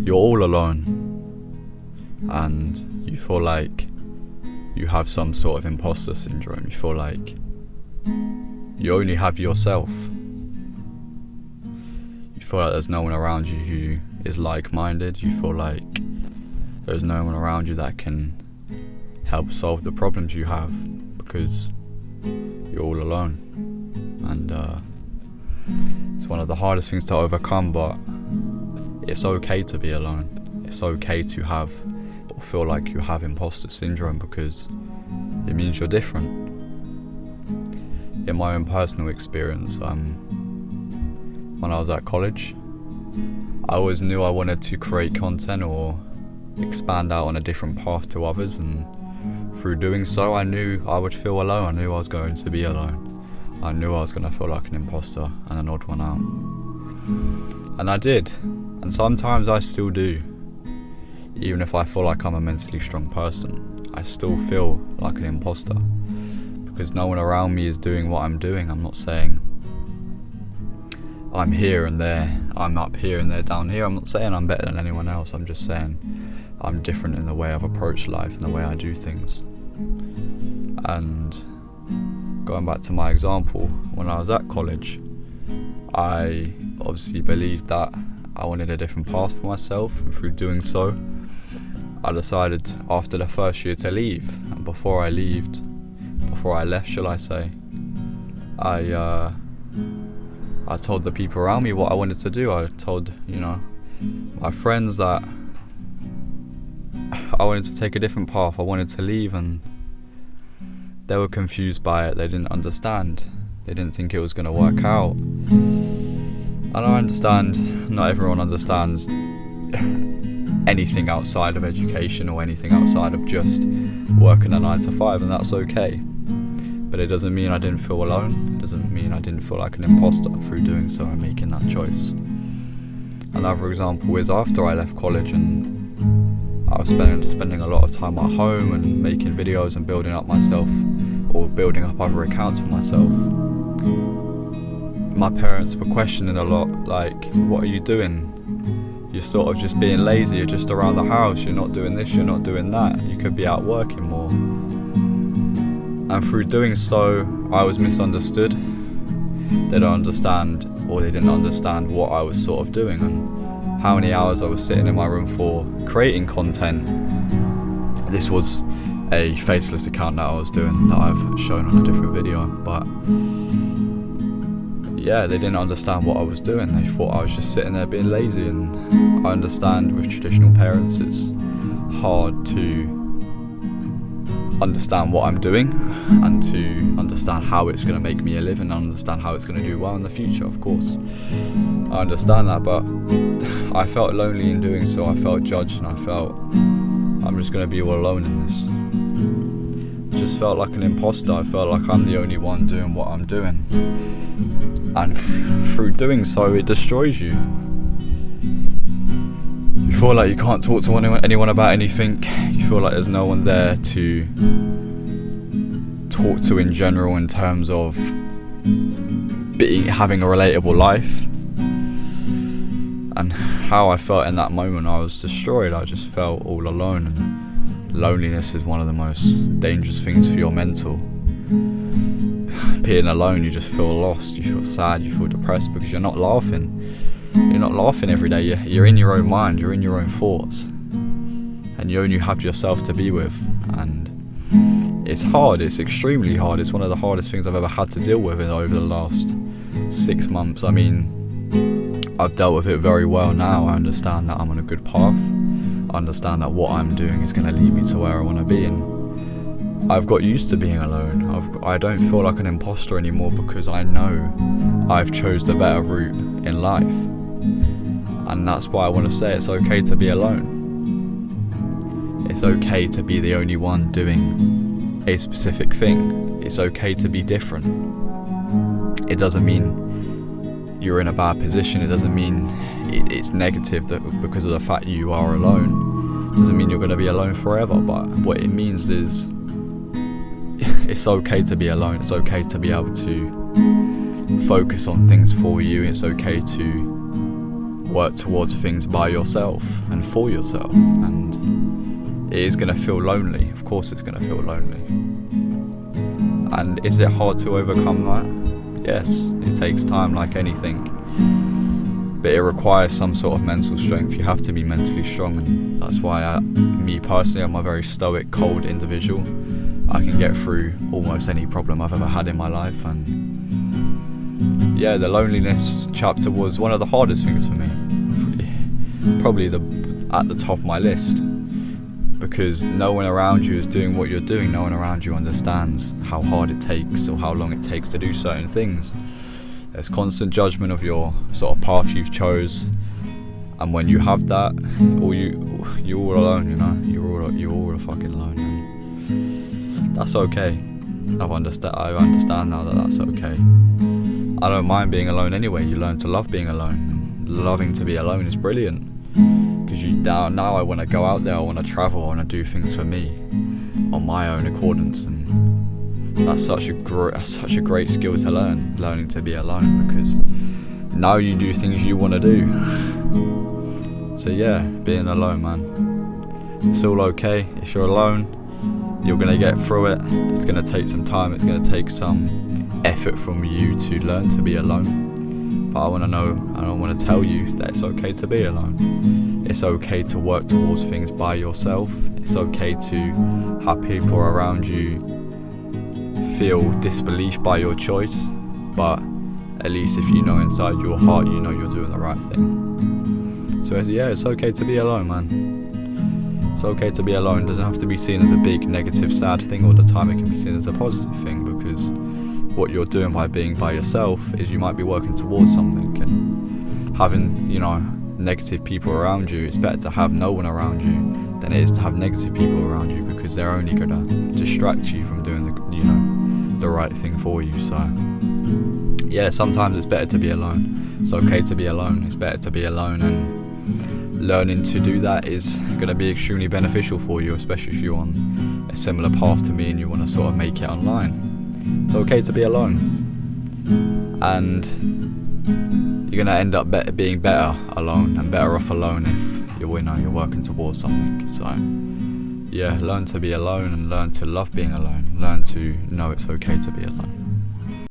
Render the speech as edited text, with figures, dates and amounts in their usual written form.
you're all alone and you feel like you have some sort of imposter syndrome. You feel like you only have yourself. You feel like there's no one around you who is like-minded. You feel like there's no one around you that can help solve the problems you have because you're all alone. And it's one of the hardest things to overcome, but it's okay to be alone. It's okay to have or feel like you have imposter syndrome because it means you're different. In my own personal experience, when I was at college, I always knew I wanted to create content or expand out on a different path to others, and through doing so I knew I would feel alone. I knew I was going to be alone. I knew I was going to feel like an imposter and an odd one out. And I did, and sometimes I still do. Even if I feel like I'm a mentally strong person, I still feel like an imposter because no one around me is doing what I'm doing. I'm not saying I'm here and there, I'm up here and they're down here. I'm not saying I'm better than anyone else. I'm just saying I'm different in the way I've approached life and the way I do things. And going back to my example, when I was at college, I obviously believed that I wanted a different path for myself, and through doing so, I decided after the first year to leave. And before I left, shall I say, I told the people around me what I wanted to do. I told, my friends that I wanted to take a different path. I wanted to leave, and they were confused by it. They didn't understand. They didn't think it was going to work out. And I understand not everyone understands anything outside of education or anything outside of just working a 9 to 5, and that's okay. But it doesn't mean I didn't feel alone. It doesn't mean I didn't feel like an imposter through doing so and making that choice. Another example is after I left college and I was spending a lot of time at home and making videos and building up myself, or building up other accounts for myself. My parents were questioning a lot, like, what are you doing? You're sort of just being lazy, you're just around the house, you're not doing this, you're not doing that, you could be out working more. And through doing so, I was misunderstood. They don't understand, or they didn't understand what I was sort of doing and how many hours I was sitting in my room for creating content. This was a faceless account that I was doing that I've shown on a different video, but yeah, they didn't understand what I was doing. They thought I was just sitting there being lazy, and I understand with traditional parents it's hard to understand what I'm doing and to understand how it's going to make me a living and understand how it's going to do well in the future. Of course, I understand that, but I felt lonely in doing so. I felt judged, and I felt I'm just going to be all alone in this. I just felt like an imposter. I felt like I'm the only one doing what I'm doing, and through doing so it destroys you. You feel like you can't talk to anyone about anything. You feel like there's no one there to talk to in general in terms of having a relatable life. And how I felt in that moment, I was destroyed. I just felt all alone, and loneliness is one of the most dangerous things for your mental. Being alone, you just feel lost, you feel sad, you feel depressed because you're not laughing. You're not laughing every day. You're in your own mind, you're in your own thoughts, and you only have yourself to be with. And it's hard, it's extremely hard. It's one of the hardest things I've ever had to deal with over the last 6 months. I mean, I've dealt with it very well now. I understand that I'm on a good path. I understand that what I'm doing is going to lead me to where I want to be, and I've got used to being alone. I don't feel like an imposter anymore because I know I've chose the better route in life. And that's why I want to say it's okay to be alone. It's okay to be the only one doing a specific thing. It's okay to be different. It doesn't mean you're in a bad position. It doesn't mean it's negative that because of the fact you are alone. It doesn't mean you're going to be alone forever. But what it means is it's okay to be alone. It's okay to be able to focus on things for you. It's okay to work towards things by yourself and for yourself, and it is going to feel lonely. Of course it's going to feel lonely. And is it hard to overcome that? Yes, it takes time like anything, but it requires some sort of mental strength. You have to be mentally strong, and that's why me personally, I'm a very stoic, cold individual. I can get through almost any problem I've ever had in my life, and yeah, the loneliness chapter was one of the hardest things for me, probably at the top of my list, because no one around you is doing what you're doing. No one around you understands how hard it takes or how long it takes to do certain things. There's constant judgment of your sort of path you've chose, and when you have that, you're all alone. You know, you're all fucking alone. And that's okay. I understand now that that's okay. I don't mind being alone anyway. You learn to love being alone. Loving to be alone is brilliant, because now I want to go out there. I want to travel. I want to do things for me on my own accordance, and that's such a great skill to learning to be alone, because now you do things you want to do. So yeah, being alone, man, it's all okay. If you're alone, you're going to get through it. It's going to take some time. It's going to take some effort from you to learn to be alone. But I want to tell you that it's okay to be alone. It's okay to work towards things by yourself. It's okay to have people around you feel disbelief by your choice, but at least if you know inside your heart, you know you're doing the right thing. So yeah, it's okay to be alone, man. It's okay to be alone. It doesn't have to be seen as a big negative sad thing all the time. It can be seen as a positive thing, because what you're doing by being by yourself is you might be working towards something, and having, you know, negative people around you, it's better to have no one around you than it is to have negative people around you, because they're only gonna distract you from doing the right thing for you. So yeah, sometimes it's better to be alone. It's okay to be alone. It's better to be alone, and learning to do that is going to be extremely beneficial for you, especially if you're on a similar path to me and you want to sort of make it online. It's okay to be alone, and you're going to end up being better alone, and better off alone if you're working towards something. So yeah, learn to be alone and learn to love being alone. Learn to know it's okay to be alone.